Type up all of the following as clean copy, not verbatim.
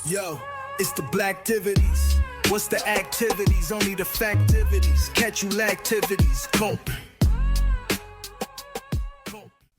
Yo, it's the Blacktivities. What's the activities? Only the factivities. Catch you lactivities. Cope.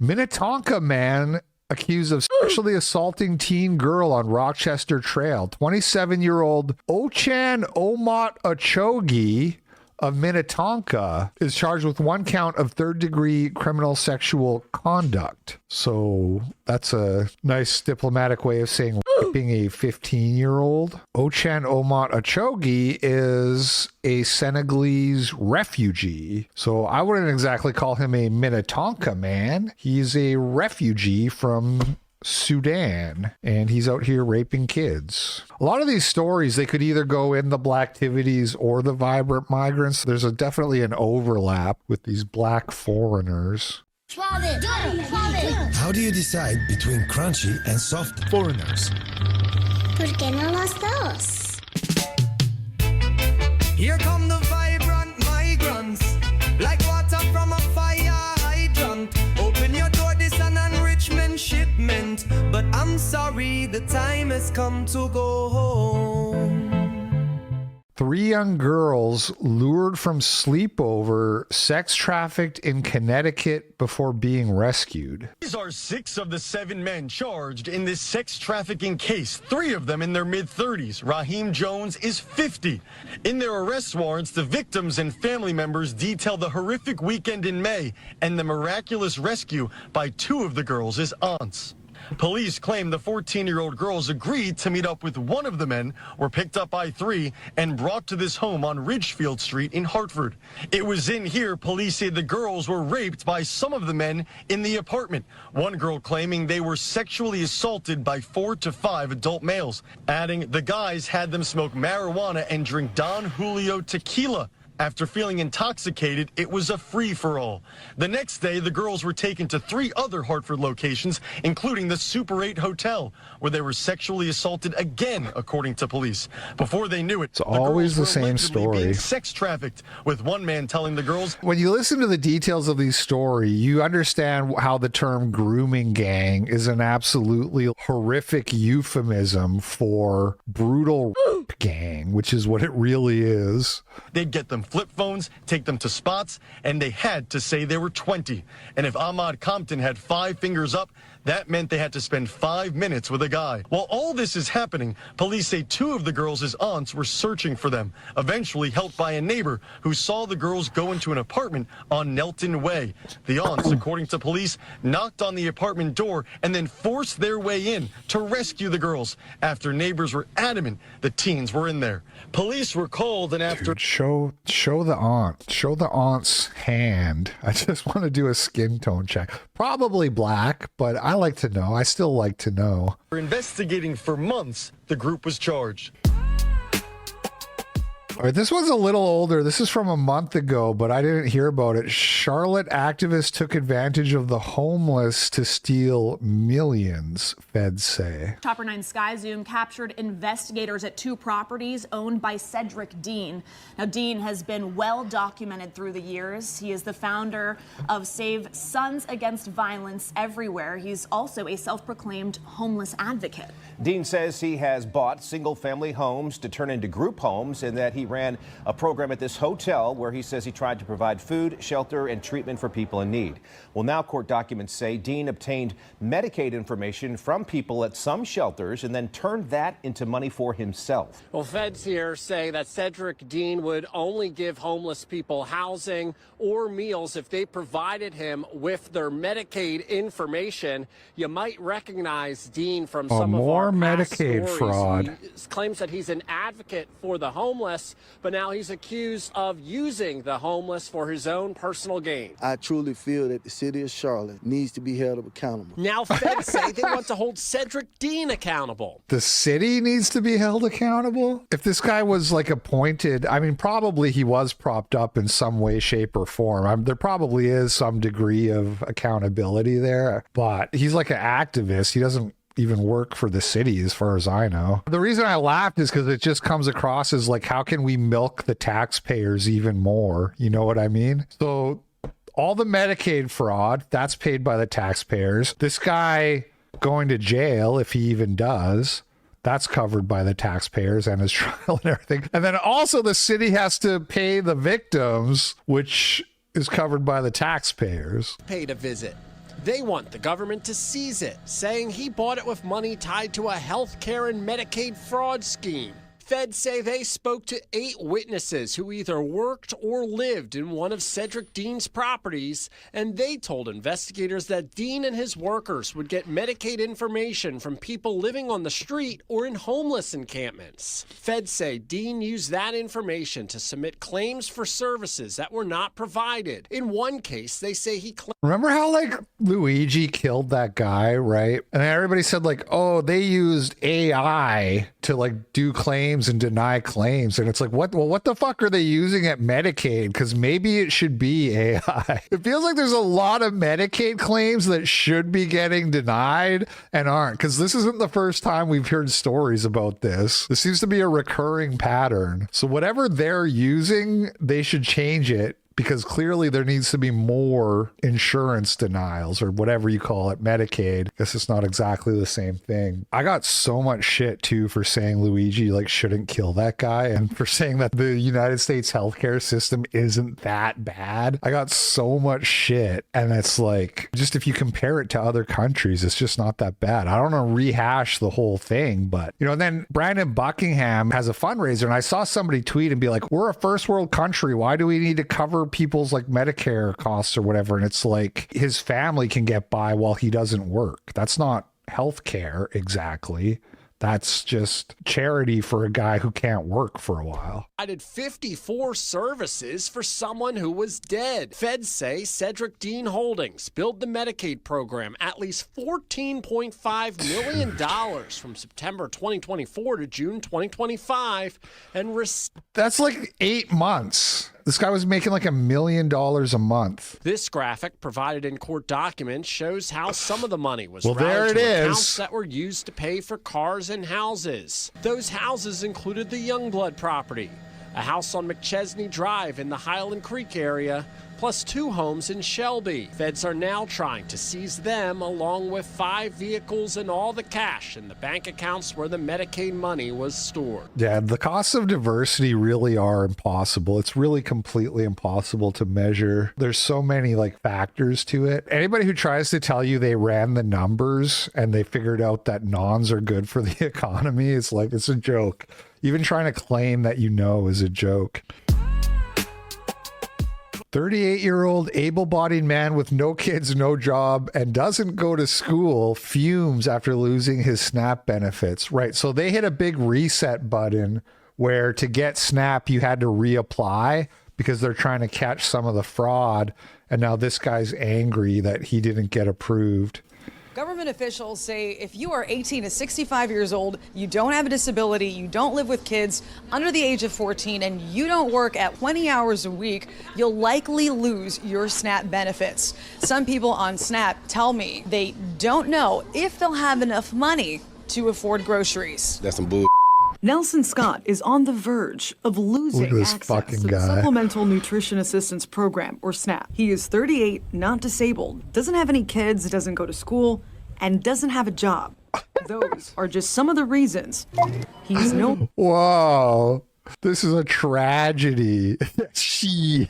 Minnetonka man accused of sexually assaulting teen girl on Rochester Trail. 27-year-old Ochan Omot Ochogi of Minnetonka is charged with one count of third-degree criminal sexual conduct. So that's a nice diplomatic way of saying raping a 15-year-old. Ochan Omot Ochogi is a Senegalese refugee. So I wouldn't exactly call him a Minnetonka man. He's a refugee from Sudan, and he's out here raping kids. A lot of these stories, they could either go in the Blacktivities or the Vibrant Migrants. There's definitely an overlap with these black foreigners. How do you decide between crunchy and soft foreigners? ¿Por qué no los dos? Here come the vibrant migrants, like water from a fire hydrant. Open your door, this an enrichment shipment. But I'm sorry, the time has come to go home. 3 young girls lured from sleepover, sex trafficked in Connecticut before being rescued. These are 6 of the 7 men charged in this sex trafficking case, 3 of them in their mid-30s. Raheem Jones is 50. In their arrest warrants, the victims and family members detail the horrific weekend in May and the miraculous rescue by 2 of the girls' aunts. Police claim the 14-year-old girls agreed to meet up with one of the men, were picked up by 3, and brought to this home on Ridgefield Street in Hartford. It was in here police say the girls were raped by some of the men in the apartment. One girl claiming they were sexually assaulted by 4 to 5 adult males, adding the guys had them smoke marijuana and drink Don Julio tequila. After feeling intoxicated, it was a free-for-all. The next day, the girls were taken to 3 other Hartford locations, including the Super 8 Hotel, where they were sexually assaulted again, according to police. Before they knew it, It's always the same story. Being sex trafficked, with one man telling the girls, when you listen to the details of these stories, you understand how the term grooming gang is an absolutely horrific euphemism for brutal gang, which is what it really is. they'd get them flip phones, take them to spots, and they had to say they were 20. And if Ahmad Compton had 5 fingers up, that meant they had to spend 5 minutes with a guy. While all this is happening, police say 2 of the girls' aunts were searching for them, eventually helped by a neighbor who saw the girls go into an apartment on Nelton Way. The aunts, according to police, knocked on the apartment door and then forced their way in to rescue the girls after neighbors were adamant the teens were in there. Police were called, and after... Dude, show the aunt. Show the aunt's hand. I just want to do a skin tone check. Probably black, but I like to know. I still like to know. For investigating for months, the group was charged. All right, this one's a little older. This is from a month ago, but I didn't hear about it. Charlotte activists took advantage of the homeless to steal millions, feds say. Chopper 9 Sky Zoom captured investigators at 2 properties owned by Cedric Dean. Now, Dean has been well documented through the years. He is the founder of Save Sons Against Violence Everywhere. He's also a self-proclaimed homeless advocate. Dean says he has bought single-family homes to turn into group homes, and that he ran a program at this hotel where he says he tried to provide food, shelter, and treatment for people in need. Well, now court documents say Dean obtained Medicaid information from people at some shelters and then turned that into money for himself. Well, feds here say that Cedric Dean would only give homeless people housing or meals if they provided him with their Medicaid information. You might recognize Dean from some of our Medicaid past fraud. He claims that he's an advocate for the homeless, but now he's accused of using the homeless for his own personal gain. I truly feel that the city of Charlotte needs to be held accountable. Now feds say they want to hold Cedric Dean accountable. The city needs to be held accountable? If this guy was like appointed, I mean, probably he was propped up in some way, shape, or form. There probably is some degree of accountability there, but he's like an activist. He doesn't even work for the city as far as I know. The reason I laughed is because it just comes across as like, how can we milk the taxpayers even more? You know what I mean? So all the Medicaid fraud, that's paid by the taxpayers. This guy going to jail, if he even does, That's covered by the taxpayers and his trial and everything. And then also the city has to pay the victims, which is covered by the taxpayers. Paid a visit. They want the government to seize it, saying he bought it with money tied to a health care and Medicaid fraud scheme. Feds say they spoke to 8 witnesses who either worked or lived in one of Cedric Dean's properties, and they told investigators that Dean and his workers would get Medicaid information from people living on the street or in homeless encampments. Feds say Dean used that information to submit claims for services that were not provided. In one case, they say he claimed... Remember how like Luigi killed that guy, right? And everybody said like, oh, they used AI to like do claims and deny claims. And it's like, what the fuck are they using at Medicaid? Because maybe it should be AI. It feels like there's a lot of Medicaid claims that should be getting denied and aren't, because this isn't the first time we've heard stories about this. This seems to be a recurring pattern. So whatever they're using, they should change it, because clearly there needs to be more insurance denials or whatever you call it, Medicaid. I guess it's not exactly the same thing. I got so much shit too for saying Luigi like shouldn't kill that guy, and for saying that the United States healthcare system isn't that bad. I got so much shit, and it's like, just if you compare it to other countries, it's just not that bad. I don't want to rehash the whole thing, but you know, and then Brandon Buckingham has a fundraiser, and I saw somebody tweet and be like, we're a first world country. Why do we need to cover people's like Medicare costs or whatever? And it's like his family can get by while he doesn't work. That's not healthcare exactly. That's just charity for a guy who can't work for a while. I did 54 services for someone who was dead. Feds say Cedric Dean Holdings billed the Medicaid program at least $14.5 million from September 2024 to June 2025. And that's like 8 months. This guy was making like $1 million a month. This graphic provided in court documents shows how some of the money was routed to accounts that were used to pay for cars and houses. Those houses included the Youngblood property, a house on McChesney Drive in the Highland Creek area, plus 2 homes in Shelby. Feds are now trying to seize them, along with 5 vehicles and all the cash in the bank accounts where the Medicaid money was stored. Yeah, the costs of diversity really are impossible. It's really completely impossible to measure. There's so many like factors to it. Anybody who tries to tell you they ran the numbers and they figured out that nons are good for the economy, it's like, it's a joke. Even trying to claim that you know is a joke. 38-year-old able-bodied man with no kids, no job, and doesn't go to school fumes after losing his SNAP benefits. Right, so they hit a big reset button where to get SNAP, you had to reapply because they're trying to catch some of the fraud. And now this guy's angry that he didn't get approved. Government officials say if you are 18 to 65 years old, you don't have a disability, you don't live with kids under the age of 14, and you don't work at 20 hours a week, you'll likely lose your SNAP benefits. Some people on SNAP tell me they don't know if they'll have enough money to afford groceries. That's some bull. Nelson Scott is on the verge of losing access to the Supplemental Nutrition Assistance Program, or SNAP. He is 38, not disabled, doesn't have any kids, doesn't go to school, and doesn't have a job. Those are just some of the reasons he's no... Whoa. This is a tragedy. Shit.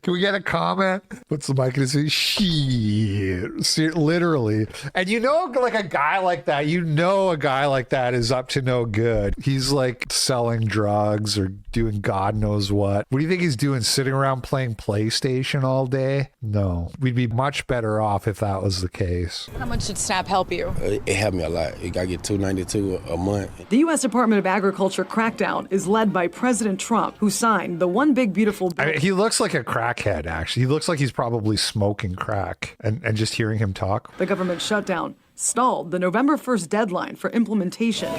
Can we get a comment? What's the mic going to say? Shit. Literally. And you know, like a guy like that, is up to no good. He's like selling drugs or doing God knows what. What do you think he's doing? Sitting around playing PlayStation all day? No. We'd be much better off if that was the case. How much did SNAP help you? It helped me a lot. I get $292 a month. The U.S. Department of Agriculture crackdown is led by President Trump, who signed the One Big Beautiful Bill. I mean, he looks like a crackhead, actually. He looks like he's probably smoking crack. And just hearing him talk. The government shutdown stalled the November 1st deadline for implementation.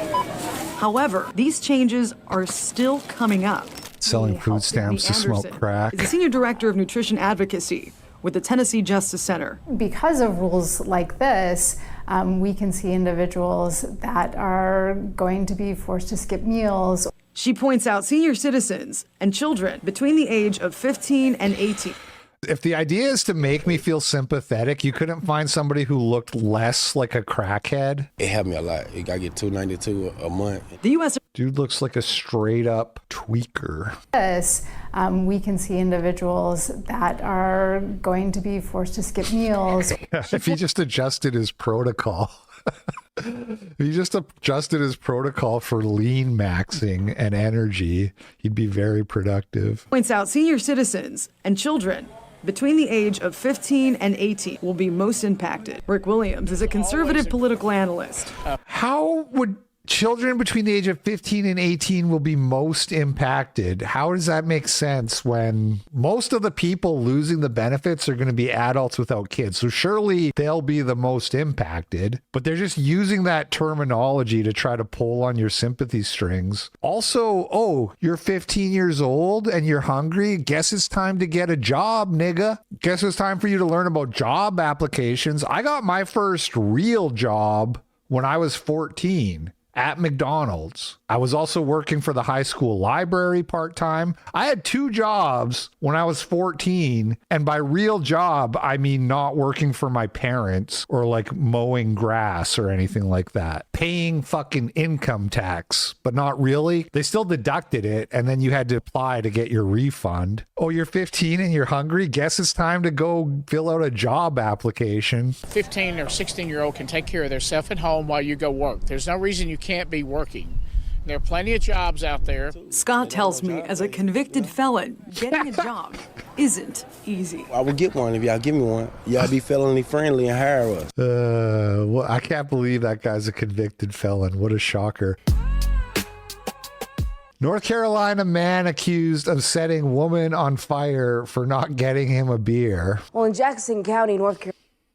However, these changes are still coming up. Selling food stamps to smoke crack. Is the senior director of nutrition advocacy with the Tennessee Justice Center. Because of rules like this, we can see individuals that are going to be forced to skip meals. She points out senior citizens and children between the age of 15 and 18. If the idea is to make me feel sympathetic, you couldn't find somebody who looked less like a crackhead? It helped me a lot. I get $292 a month. The U.S. Dude looks like a straight up tweaker. We can see individuals that are going to be forced to skip meals. If he just adjusted his protocol. He just adjusted his protocol for lean maxing and energy, he'd be very productive. Points out senior citizens and children between the age of 15 and 18 will be most impacted. Rick Williams is a conservative political analyst. How would children between the age of 15 and 18 will be most impacted? How does that make sense when most of the people losing the benefits are going to be adults without kids? So surely they'll be the most impacted, but they're just using that terminology to try to pull on your sympathy strings. Also, oh, you're 15 years old and you're hungry. Guess it's time to get a job, nigga. Guess it's time for you to learn about job applications. I got my first real job when I was 14. At McDonald's. I was also working for the high school library part-time. I had 2 jobs when I was 14. And by real job, I mean not working for my parents or like mowing grass or anything like that. Paying fucking income tax, but not really. They still deducted it. And then you had to apply to get your refund. Oh, you're 15 and you're hungry? Guess it's time to go fill out a job application. 15 or 16-year-old can take care of themselves at home while you go work. There's no reason you can't be working. There are plenty of jobs out there. Scott tells me, as a convicted felon, getting a job isn't easy. I would get one if y'all give me one. Y'all be felony friendly and hire us. Well, I can't believe that guy's a convicted felon. What a shocker. North Carolina man accused of setting woman on fire for not getting him a beer. Well, in Jackson County, North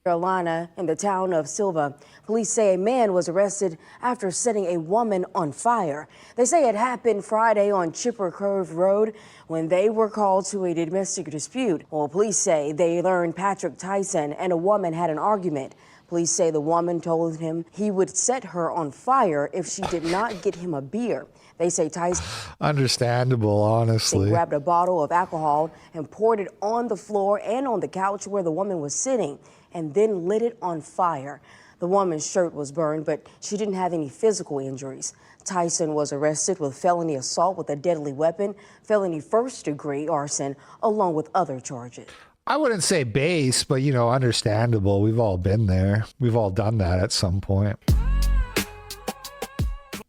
Carolina, in the town of Silva, police say a man was arrested after setting a woman on fire. They say it happened Friday on Chipper Cove Road when they were called to a domestic dispute. Well, police say they learned Patrick Tyson and a woman had an argument. Police say the woman told him he would set her on fire if she did not get him a beer. They say Tyson understandable, honestly. Grabbed a bottle of alcohol and poured it on the floor and on the couch where the woman was sitting, and then lit it on fire. The woman's shirt was burned, but she didn't have any physical injuries. Tyson was arrested with felony assault with a deadly weapon, felony first-degree arson, along with other charges. I wouldn't say base, but, you know, understandable. We've all been there. We've all done that at some point.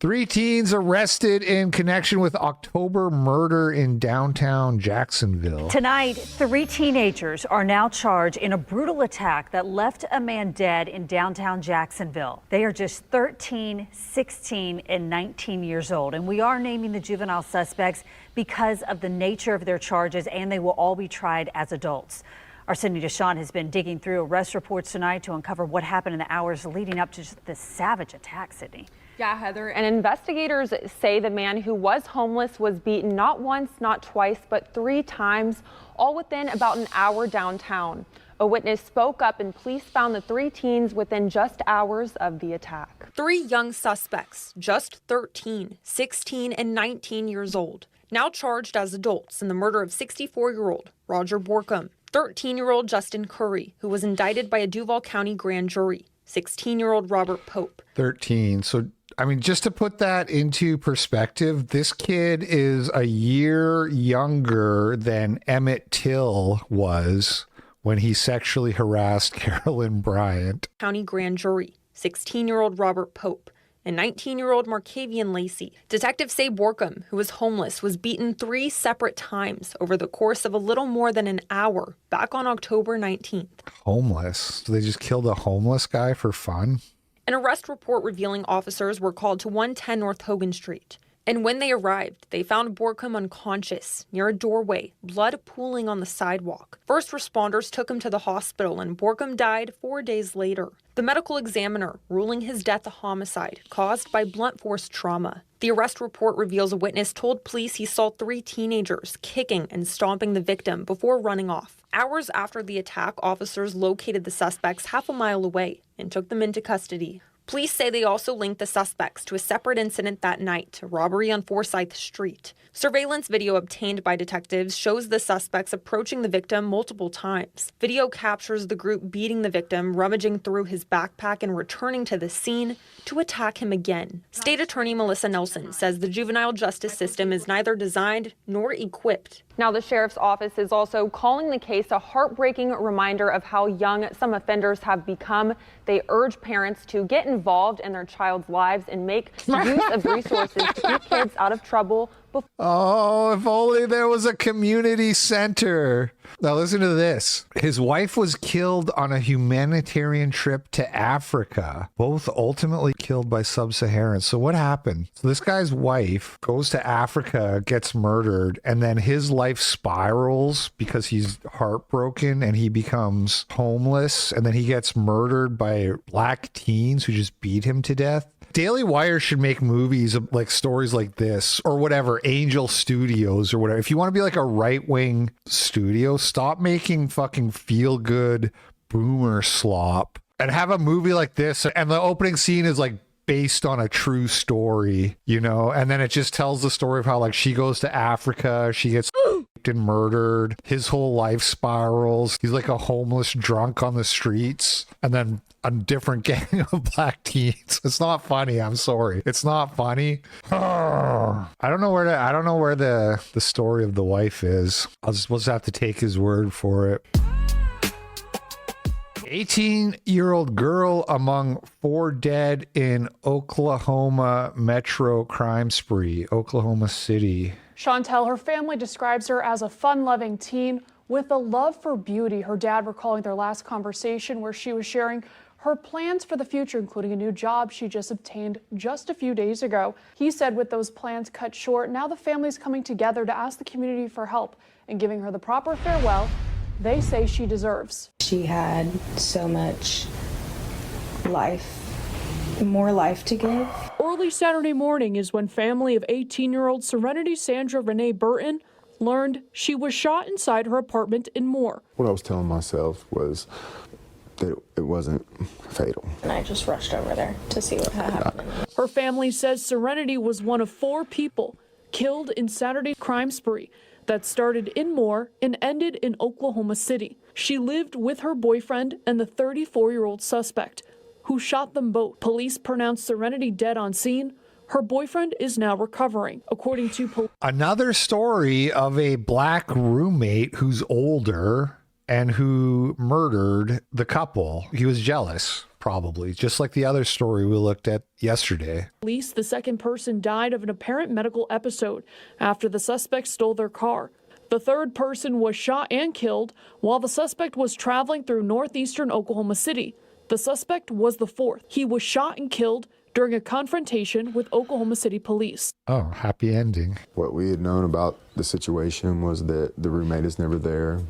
3 teens arrested in connection with October murder in downtown Jacksonville. Tonight, 3 teenagers are now charged in a brutal attack that left a man dead in downtown Jacksonville. They are just 13, 16, and 19 years old. And we are naming the juvenile suspects because of the nature of their charges, and they will all be tried as adults. Our Cindy DeShawn has been digging through arrest reports tonight to uncover what happened in the hours leading up to this savage attack, Sydney. Yeah, Heather, and investigators say the man who was homeless was beaten not once, not twice, but 3 times, all within about an hour downtown. A witness spoke up and police found the 3 teens within just hours of the attack. 3 young suspects, just 13, 16, and 19 years old, now charged as adults in the murder of 64-year-old Roger Borkham, 13-year-old Justin Curry, who was indicted by a Duval County grand jury, 16-year-old Robert Pope. 13. So, I mean, just to put that into perspective, this kid is a year younger than Emmett Till was when he sexually harassed Carolyn Bryant. County grand jury, 16-year-old Robert Pope, and 19-year-old Markavian Lacey. Detectives say Borkham, who was homeless, was beaten 3 separate times over the course of a little more than an hour back on October 19th. Homeless? So they just killed a homeless guy for fun? An arrest report revealing officers were called to 110 North Hogan Street. And when they arrived, they found Borkham unconscious near a doorway, blood pooling on the sidewalk. First responders took him to the hospital, and Borkham died 4 days later. The medical examiner ruling his death a homicide caused by blunt force trauma. The arrest report reveals a witness told police he saw 3 teenagers kicking and stomping the victim before running off. Hours after the attack, officers located the suspects half a mile away and took them into custody. Police say they also linked the suspects to a separate incident that night, a robbery on Forsyth Street. Surveillance video obtained by detectives shows the suspects approaching the victim multiple times. Video captures the group beating the victim, rummaging through his backpack and returning to the scene to attack him again. State Attorney Melissa Nelson says the juvenile justice system is neither designed nor equipped. Now, the sheriff's office is also calling the case a heartbreaking reminder of how young some offenders have become. They urge parents to get involved in their child's lives and make use of resources to keep kids out of trouble. Oh, if only there was a community center. Now listen to this. His wife was killed on a humanitarian trip to Africa, both ultimately killed by sub-Saharans. So what happened? So this guy's wife goes to Africa, gets murdered, and then his life spirals because he's heartbroken and he becomes homeless, and then he gets murdered by black teens who just beat him to death. Daily Wire should make movies of like stories like this, or whatever, Angel Studios or whatever. If you want to be like a right-wing studio, stop making fucking feel-good boomer slop and have a movie like this. And the opening scene is like based on a true story, you know, and then it just tells the story of how like she goes to Africa, she gets and murdered, his whole life spirals, he's like a homeless drunk on the streets, and then a different gang of black teens. It's not funny. I'm sorry. It's not funny. I don't know where the story of the wife is. We'll just have to take his word for it. 18-year-old girl among 4 dead in Oklahoma metro crime spree, Oklahoma City. Chantel, her family describes her as a fun-loving teen with a love for beauty. Her dad recalling their last conversation where she was sharing her plans for the future, including a new job she just obtained just a few days ago. He said with those plans cut short, now the family's coming together to ask the community for help and giving her the proper farewell they say she deserves. She had so much life, more life to give. Early Saturday morning is when family of 18-year-old Serenity Sandra Renee Burton learned she was shot inside her apartment in Moore. What I was telling myself was that it wasn't fatal. And I just rushed over there to see what had happened. Her family says Serenity was one of 4 people killed in Saturday's crime spree that started in Moore and ended in Oklahoma City. She lived with her boyfriend and the 34-year-old suspect, who shot them both. Police pronounced Serenity dead on scene. Her boyfriend is now recovering, according to police. Another story of a black roommate who's older and who murdered the couple. He was jealous, probably, just like the other story we looked at yesterday. Police, the second person died of an apparent medical episode after the suspect stole their car. The third person was shot and killed while the suspect was traveling through northeastern Oklahoma City. The suspect was the fourth. He was shot and killed during a confrontation with Oklahoma City police. Oh, happy ending. What we had known about the situation was that the roommate is never there.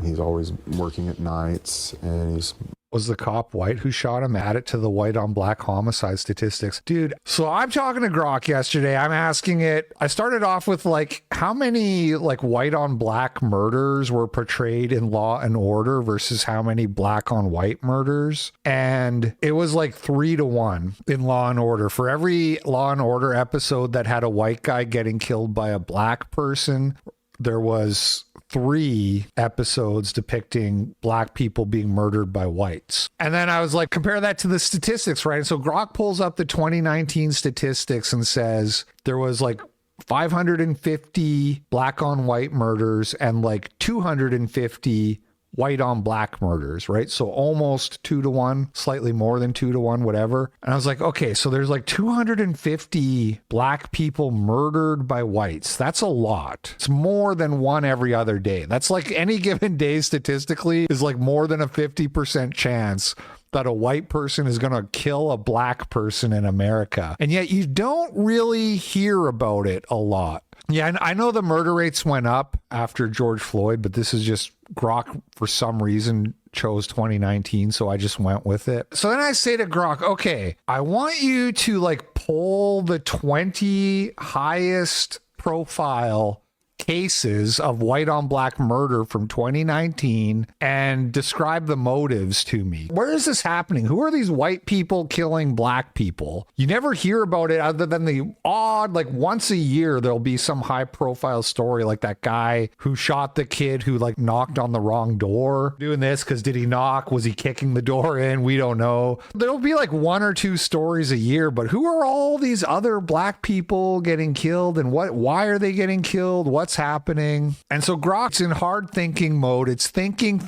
He's always working at nights, and he's... Was the cop white who shot him? Add it to the white on black homicide statistics. Dude, so I'm talking to Grok yesterday. I'm asking it. I started off with like, how many like white on black murders were portrayed in Law and Order versus how many black on white murders? And it was like 3-1 in Law and Order. For every Law and Order episode that had a white guy getting killed by a black person, there was 3 episodes depicting black people being murdered by whites. And then I was like, compare that to the statistics, right? So Grok pulls up the 2019 statistics and says there was like 550 black on white murders and like 250 white on black murders, right? So almost 2-1, slightly more than 2-1, whatever. And I was like, okay, so there's like 250 black people murdered by whites. That's a lot. It's more than one every other day. That's like any given day statistically is like more than a 50% chance that a white person is going to kill a black person in America. And yet you don't really hear about it a lot. Yeah, and I know the murder rates went up after George Floyd, but this is just Grok, for some reason, chose 2019, so I just went with it. So then I say to Grok, okay, I want you to like pull the 20 highest profile cases of white on black murder from 2019 and describe the motives to me. Where is this happening? Who are these white people killing black people? You never hear about it other than the odd, like once a year, there'll be some high profile story like that guy who shot the kid who like knocked on the wrong door. Doing this because did he knock? Was he kicking the door in? We don't know. There'll be like 1 or 2 stories a year, but who are all these other black people getting killed and why are they getting killed? What's happening? And so Grok's in hard thinking mode. It's thinking.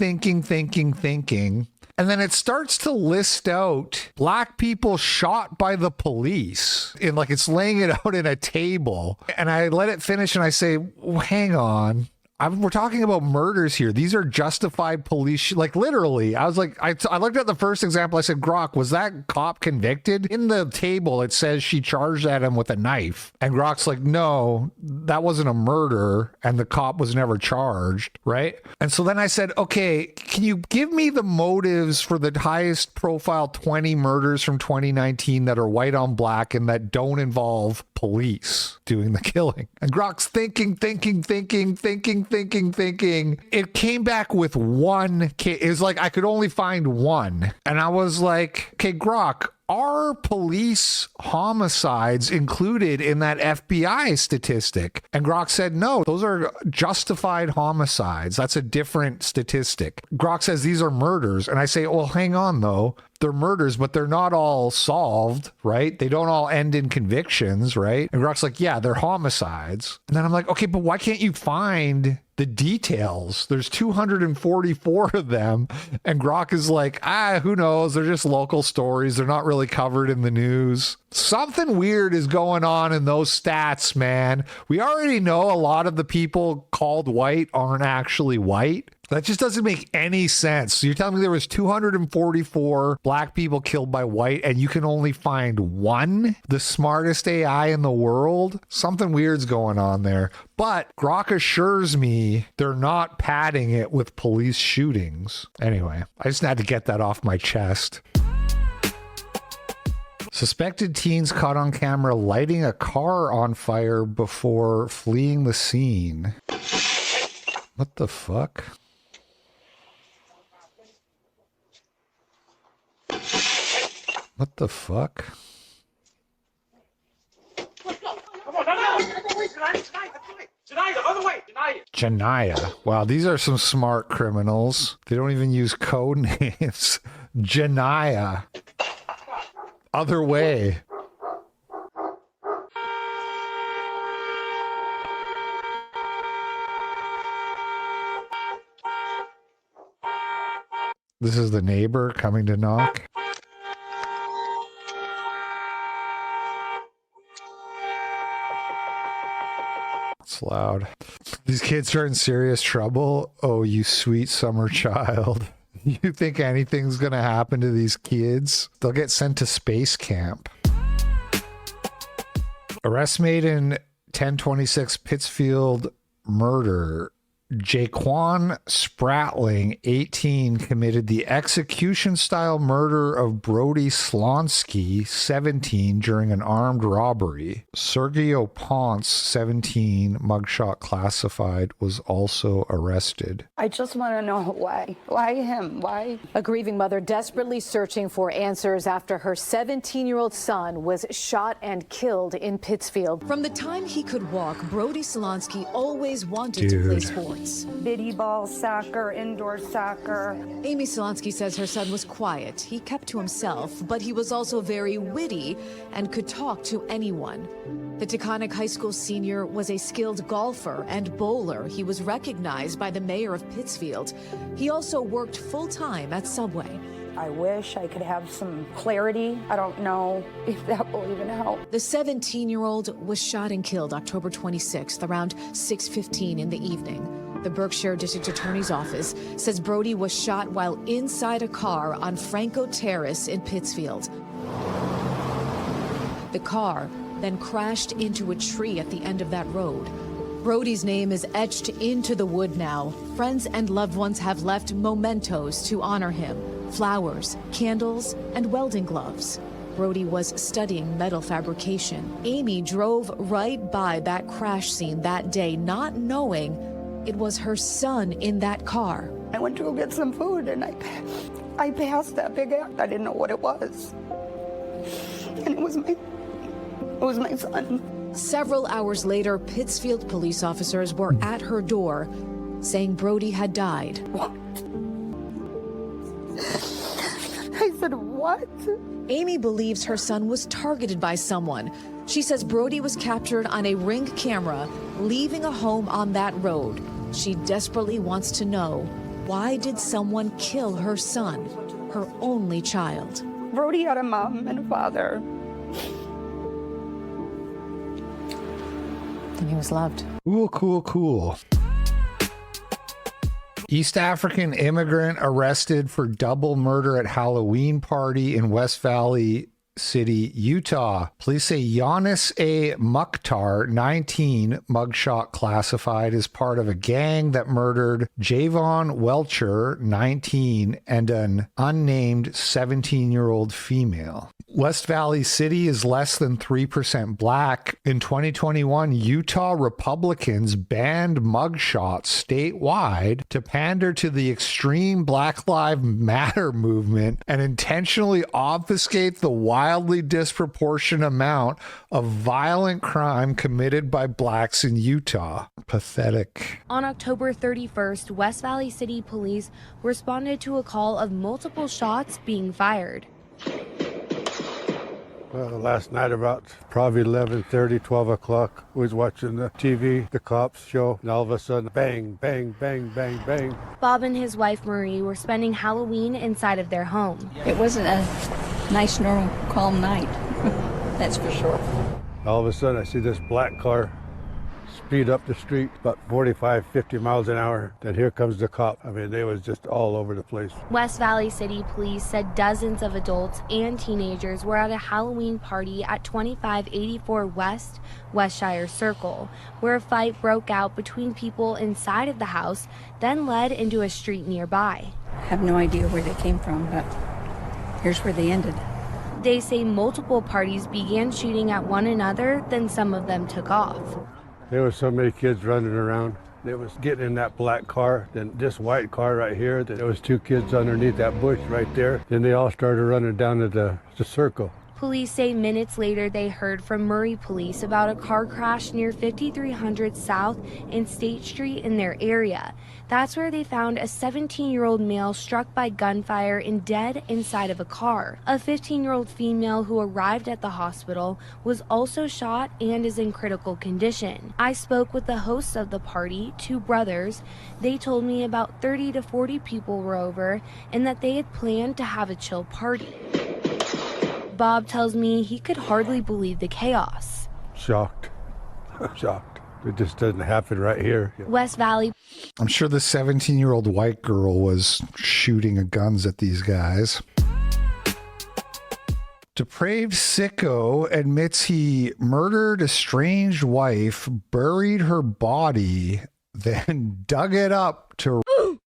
And then it starts to list out black people shot by the police in like it's laying it out in a table. And I let it finish and I say, well, hang on. We're talking about murders here. These are justified police, like literally. I was like, I looked at the first example. I said, Grok, was that cop convicted? In the table, it says she charged at him with a knife. And Grok's like, no, that wasn't a murder. And the cop was never charged, right? And so then I said, okay, can you give me the motives for the highest profile 20 murders from 2019 that are white on black and that don't involve police doing the killing? And Grok's thinking. It came back with one case. It was like I could only find one. And I was like, okay, Grok, are police homicides included in that FBI statistic? And Grok said, no, those are justified homicides. That's a different statistic. Grok says these are murders. And I say, well, hang on though. They're murders, but they're not all solved, right? They don't all end in convictions, right? And Grok's like, yeah, they're homicides. And then I'm like, okay, but why can't you find the details? There's 244 of them. And Grok is like, who knows? They're just local stories. They're not really covered in the news. Something weird is going on in those stats, man. We already know a lot of the people called white aren't actually white. That just doesn't make any sense. So you're telling me there was 244 black people killed by white and you can only find one? The smartest AI in the world? Something weird's going on there. But Grok assures me they're not padding it with police shootings. Anyway, I just had to get that off my chest. Suspected teens caught on camera lighting a car on fire before fleeing the scene. What the fuck? What the fuck? Janaya. Wow, these are some smart criminals. They don't even use code names. Janaya. Other way. This is the neighbor coming to knock. It's loud. These kids are in serious trouble. Oh, you sweet summer child. You think anything's gonna happen to these kids? They'll get sent to space camp. Arrest made in 1026 Pittsfield murder. Jaquan Spratling, 18, committed the execution-style murder of Brody Slonsky, 17, during an armed robbery. Sergio Ponce, 17, mugshot classified, was also arrested. I just want to know why. Why him? Why? A grieving mother desperately searching for answers after her 17-year-old son was shot and killed in Pittsfield. From the time he could walk, Brody Slonsky always wanted to play sports. Biddy ball, soccer, indoor soccer. Amy Slonsky says her son was quiet. He kept to himself, but he was also very witty and could talk to anyone. The Taconic High School senior was a skilled golfer and bowler. He was recognized by the mayor of Pittsfield. He also worked full-time at Subway. I wish I could have some clarity. I don't know if that will even help. The 17-year-old was shot and killed October 26th around 6:15 in the evening. The Berkshire District Attorney's Office says Brody was shot while inside a car on Franco Terrace in Pittsfield. The car then crashed into a tree at the end of that road. Brody's name is etched into the wood now. Friends and loved ones have left mementos to honor him: flowers, candles, and welding gloves. Brody was studying metal fabrication. Amy drove right by that crash scene that day, not knowing it was her son in that car. I went to go get some food and I passed that big act. I didn't know what it was. And it was my son. Several hours later, Pittsfield police officers were at her door saying Brody had died. What? I said, what? Amy believes her son was targeted by someone. She says Brody was captured on a Ring camera, leaving a home on that road. She desperately wants to know, why did someone kill her son, her only child? Brody had a mom and a father. And he was loved. Cool. East African immigrant arrested for double murder at Halloween party in West Valley City, Utah. Police say Giannis A. Mukhtar, 19, mugshot classified as part of a gang that murdered Javon Welcher, 19, and an unnamed 17-year-old female. West Valley City is less than 3% black. In 2021, Utah Republicans banned mugshots statewide to pander to the extreme Black Lives Matter movement and intentionally obfuscate the wildly disproportionate amount of violent crime committed by blacks in Utah. Pathetic. On October 31st, West Valley City Police responded to a call of multiple shots being fired. Well, last night about probably 11:30, 12 o'clock, we was watching the TV, the cops show, and all of a sudden, bang, bang, bang, bang, bang. Bob and his wife Marie were spending Halloween inside of their home. It wasn't a nice, normal, calm night, that's for sure. All of a sudden, I see this black car speed up the street about 45, 50 miles an hour. Then here comes the cop. I mean, they was just all over the place. West Valley City Police said dozens of adults and teenagers were at a Halloween party at 2584 West Westshire Circle, where a fight broke out between people inside of the house, then led into a street nearby. I have no idea where they came from, but here's where they ended. They say multiple parties began shooting at one another, then some of them took off. There was so many kids running around. They was getting in that black car, then this white car right here. There was two kids underneath that bush right there. Then they all started running down to the circle. Police say minutes later they heard from Murray police about a car crash near 5300 South and State Street in their area. That's where they found a 17-year-old male struck by gunfire and dead inside of a car. A 15-year-old female who arrived at the hospital was also shot and is in critical condition. I spoke with the hosts of the party, two brothers. They told me about 30 to 40 people were over and that they had planned to have a chill party. Bob tells me he could hardly believe the chaos. Shocked. Shocked. It just doesn't happen right here. West Valley. I'm sure the 17-year-old white girl was shooting guns at these guys. Depraved sicko admits he murdered estranged wife, buried her body, then dug it up to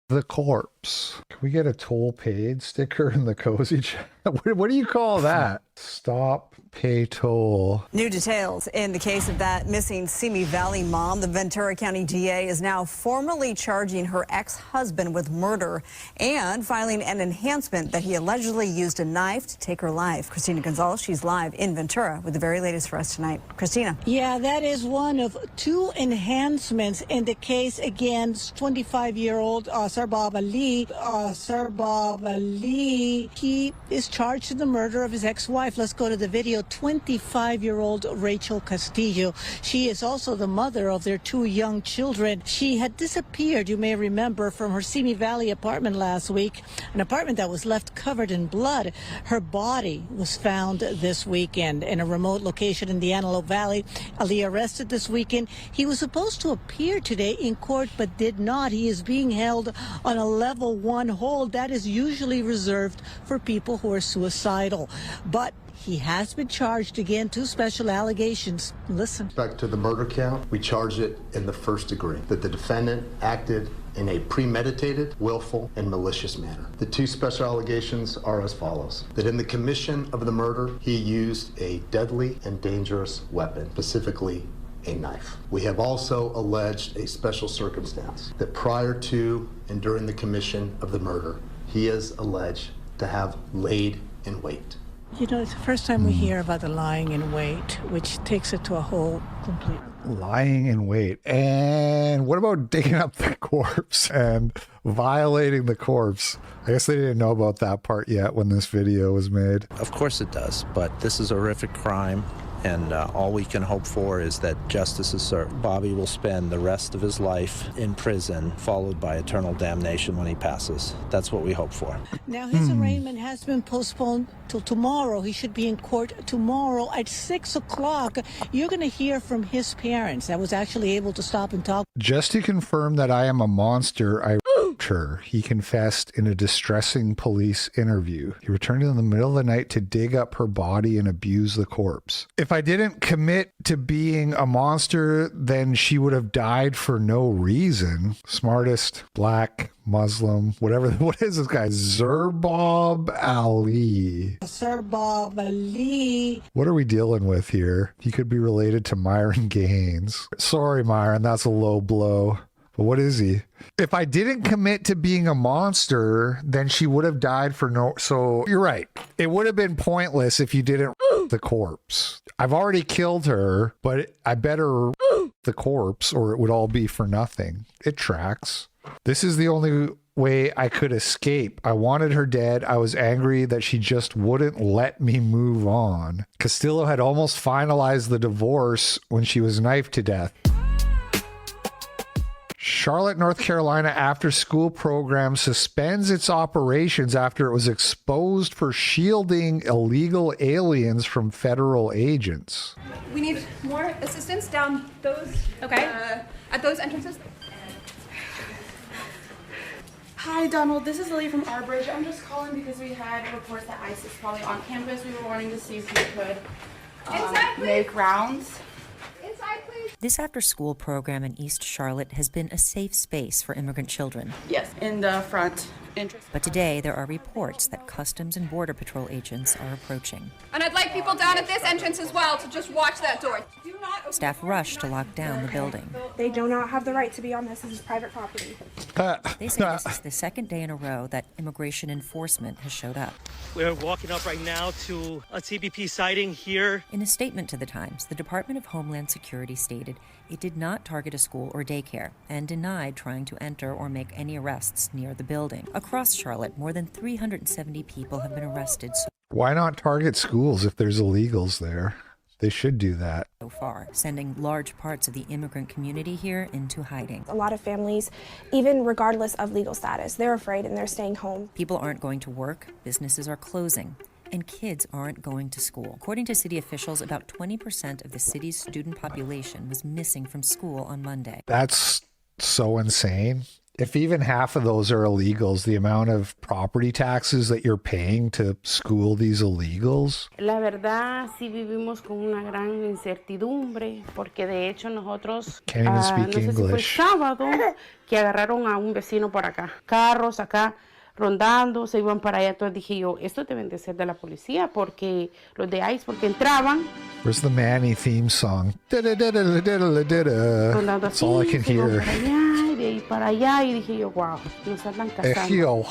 the corpse. Can we get a toll paid sticker in the cozy chat? What do you call that? Stop, pay toll. New details in the case of that missing Simi Valley mom. The Ventura County DA is now formally charging her ex-husband with murder and filing an enhancement that he allegedly used a knife to take her life. Christina Gonzalez, she's live in Ventura with the very latest for us tonight. Christina. Yeah, that is one of two enhancements in the case against 25-year-old Sarbab Ali. Sarbab Ali, he is charged in the murder of his ex-wife. Let's go to the video. 25-year-old Rachel Castillo. She is also the mother of their two young children. She had disappeared, you may remember, from her Simi Valley apartment last week, an apartment that was left covered in blood. Her body was found this weekend in a remote location in the Antelope Valley. Ali arrested this weekend. He was supposed to appear today in court but did not. He is being held on a level 1 hold that is usually reserved for people who are suicidal. But he has been charged again, 2 special allegations. Listen. Back to the murder count, we charged it in the first degree, that the defendant acted in a premeditated, willful, and malicious manner. The two special allegations are as follows: that in the commission of the murder, he used a deadly and dangerous weapon, specifically a knife. We have also alleged a special circumstance that prior to and during the commission of the murder, he is alleged to have laid in wait. You know, it's the first time we hear about the lying in wait, which takes it to a whole complete... Lying in wait. And what about digging up the corpse and violating the corpse? I guess they didn't know about that part yet when this video was made. Of course it does, but this is a horrific crime. And all we can hope for is that justice is served. Bobby will spend the rest of his life in prison, followed by eternal damnation when he passes. That's what we hope for. Now his arraignment has been postponed till tomorrow. He should be in court tomorrow at 6 o'clock. You're going to hear from his parents. I was actually able to stop and talk. Just to confirm that I am a monster, I raped her, he confessed in a distressing police interview. He returned in the middle of the night to dig up her body and abuse the corpse. If I didn't commit to being a monster, then she would have died for no reason. Smartest black Muslim, whatever. What is this guy? Zerbob Ali. Zerbob Ali. What are we dealing with here? He could be related to Myron Gaines. Sorry, Myron, that's a low blow. But what is he? If I didn't commit to being a monster, then she would have died for no... So you're right. It would have been pointless if you didn't the corpse. I've already killed her, but I better the corpse or it would all be for nothing. It tracks. This is the only way I could escape. I wanted her dead. I was angry that she just wouldn't let me move on. Castillo had almost finalized the divorce when she was knifed to death. Charlotte, North Carolina after-school program suspends its operations after it was exposed for shielding illegal aliens from federal agents. We need more assistance down those, at those entrances. Hi, Donald. This is Lily from Our Bridge. I'm just calling because we had reports that ICE is probably on campus. We were wanting to see if we could make rounds. Inside, please. This after-school program in East Charlotte has been a safe space for immigrant children. Yes, in the front entrance. But today there are reports that Customs and Border Patrol agents are approaching. And I'd like people down at this entrance as well to just watch that door. Staff rush to lock down the building. They do not have the right to be on this. This is private property. They say this is the second day in a row that immigration enforcement has showed up. We're walking up right now to a TBP sighting here. In a statement to the Times, the Department of Homeland Security stated it did not target a school or daycare and denied trying to enter or make any arrests near the building. Across Charlotte, more than 370 people have been arrested Why not target schools if there's illegals there? They should do that. So far, sending large parts of the immigrant community here into hiding. A lot of families, even regardless of legal status, they're afraid and they're staying home. People aren't going to work, businesses are closing, and kids aren't going to school. According to city officials, about 20% of the city's student population was missing from school on Monday. That's so insane. If even half of those are illegals, the amount of property taxes that you're paying to school these illegals. La verdad, sí vivimos con una gran incertidumbre, porque de hecho nosotros, Can't even speak no sé English. si fue sábado, que agarraron a un vecino por acá. Carros acá rondando, se iban para allá. Entonces dije yo, esto deben de ser de la policía, porque los de ICE, porque entraban. Where's the Manny theme song? That's all I can hear. De ahí para allá, y dije yo, wow, nos andan cazando.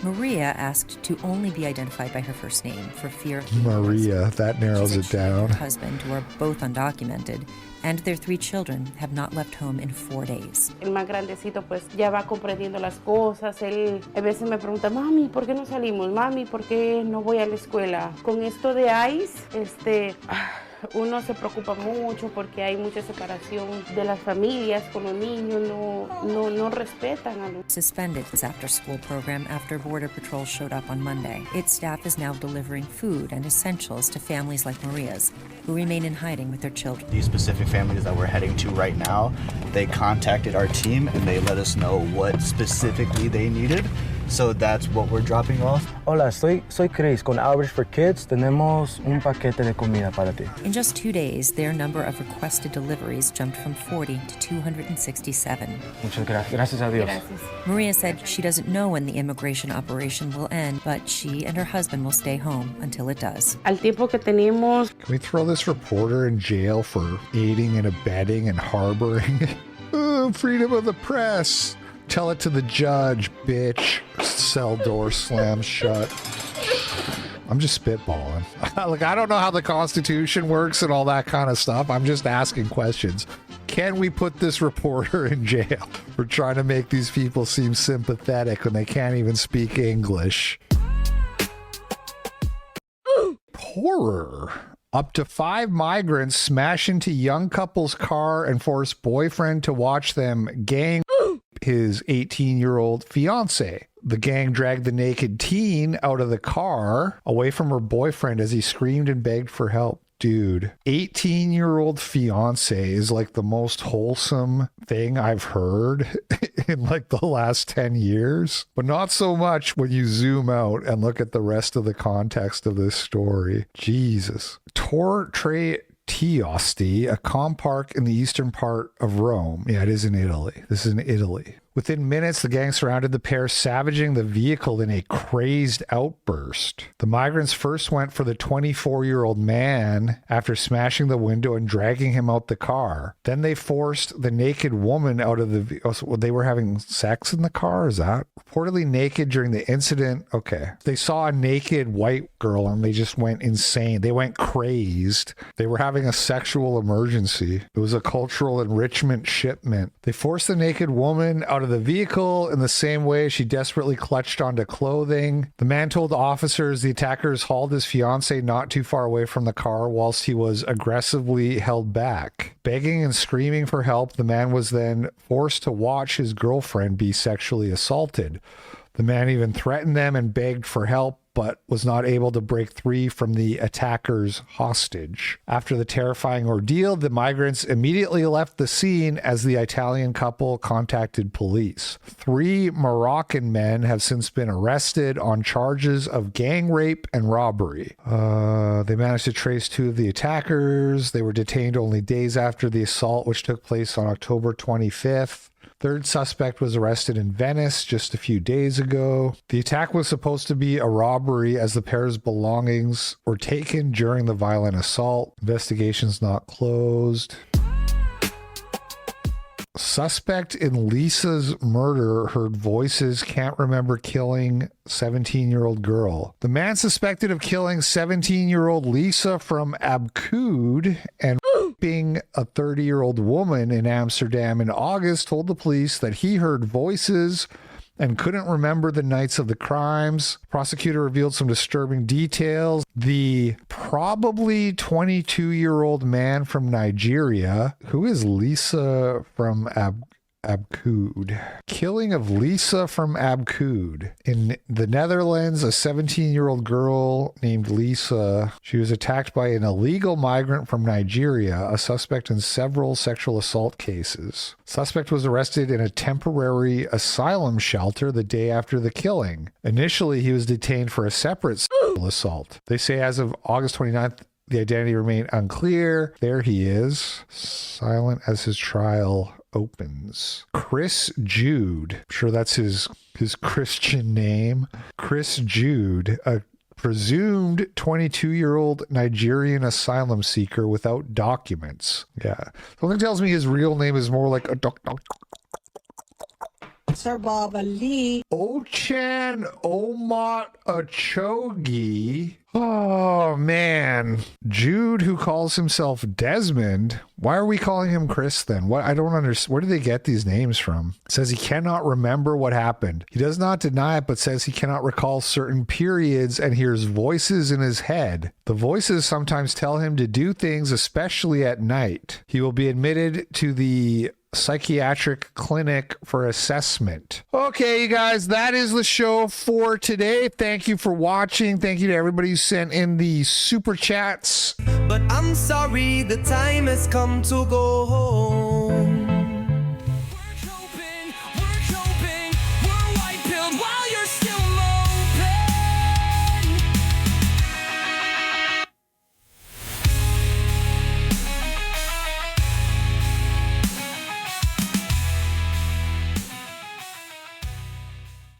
Maria asked to only be identified by her first name for fear of Maria, that narrows it down. Her husband, who are both undocumented, and their 3 children have not left home in 4 days. El más grandecito pues ya va comprendiendo las cosas. Él a veces me pregunta, mami, ¿por qué no salimos? Mami, ¿por qué no voy a la escuela? Con esto de ICE, uno se preocupa mucho porque hay mucha separación de las familias con los niños, no respetan a los... Suspended its after-school program after Border Patrol showed up on Monday. Its staff is now delivering food and essentials to families like Maria's, who remain in hiding with their children. These specific families that we're heading to right now, they contacted our team and they let us know what specifically they needed. So that's what we're dropping off. Hola, soy Chris. Con Average for Kids tenemos un paquete de comida para ti. In just 2 days, their number of requested deliveries jumped from 40 to 267. Muchas gracias. Gracias a Dios. Gracias. Maria said she doesn't know when the immigration operation will end, but she and her husband will stay home until it does. Al tiempo que tenemos. Can we throw this reporter in jail for aiding and abetting and harboring? Oh, freedom of the press. Tell it to the judge, bitch. Cell door slams shut. I'm just spitballing. Like, I don't know how the Constitution works and all that kind of stuff. I'm just asking questions. Can we put this reporter in jail for trying to make these people seem sympathetic when they can't even speak English? Horror. Up to 5 migrants smash into young couple's car and force boyfriend to watch them gang his 18-year-old fiance. The gang dragged the naked teen out of the car away from her boyfriend as he screamed and begged for help. Dude, 18-year-old fiance is like the most wholesome thing I've heard in like the last 10 years, but not so much when you zoom out and look at the rest of the context of this story. Jesus. Tor Tre Tiosti, a calm park in the eastern part of Rome. Yeah, it is in Italy. This is in Italy. Within minutes, the gang surrounded the pair, savaging the vehicle in a crazed outburst. The migrants first went for the 24-year-old man after smashing the window and dragging him out the car. Then they forced the naked woman out of the vehicle. So they were having sex in the car? Is that? Reportedly naked during the incident. Okay. They saw a naked white girl and they just went insane. They went crazed. They were having a sexual emergency. It was a cultural enrichment shipment. They forced the naked woman out of the vehicle in the same way she desperately clutched onto clothing. The man told officers the attackers hauled his fiancée not too far away from the car whilst he was aggressively held back. Begging and screaming for help, the man was then forced to watch his girlfriend be sexually assaulted. The man even threatened them and begged for help, but was not able to break free from the attackers hostage. After the terrifying ordeal, the migrants immediately left the scene as the Italian couple contacted police. 3 Moroccan men have since been arrested on charges of gang rape and robbery. They managed to trace 2 of the attackers. They were detained only days after the assault, which took place on October 25th. 3rd suspect was arrested in Venice just a few days ago. The attack was supposed to be a robbery as the pair's belongings were taken during the violent assault. Investigation's not closed. Suspect in Lisa's murder heard voices, can't remember killing 17-year-old girl. The man suspected of killing 17-year-old Lisa from Abcoude and raping a 30-year-old woman in Amsterdam in August told the police that he heard voices and couldn't remember the nights of the crimes. Prosecutor revealed some disturbing details. The probably 22-year-old man from Nigeria, who is Lisa from Abcoude. Killing of Lisa from Abcoude. In the Netherlands, a 17-year-old girl named Lisa, she was attacked by an illegal migrant from Nigeria, a suspect in several sexual assault cases. Suspect was arrested in a temporary asylum shelter the day after the killing. Initially, he was detained for a separate sexual assault. They say as of August 29th, the identity remained unclear. There he is, silent as his trial opens. Chris Jude, I'm sure that's his Christian name. Chris Jude, a presumed 22-year-old Nigerian asylum seeker without documents. Yeah. Something tells me his real name is more like a Sir Bob Ali. Ochan Omot Achogi. Oh, man. Jude, who calls himself Desmond. Why are we calling him Chris then? What? I don't understand. Where do they get these names from? Says he cannot remember what happened. He does not deny it, but says he cannot recall certain periods and hears voices in his head. The voices sometimes tell him to do things, especially at night. He will be admitted to the psychiatric clinic for assessment. Okay, you guys, that is the show for today. Thank you for watching. Thank you to everybody who sent in the super chats. But I'm sorry, the time has come to go home.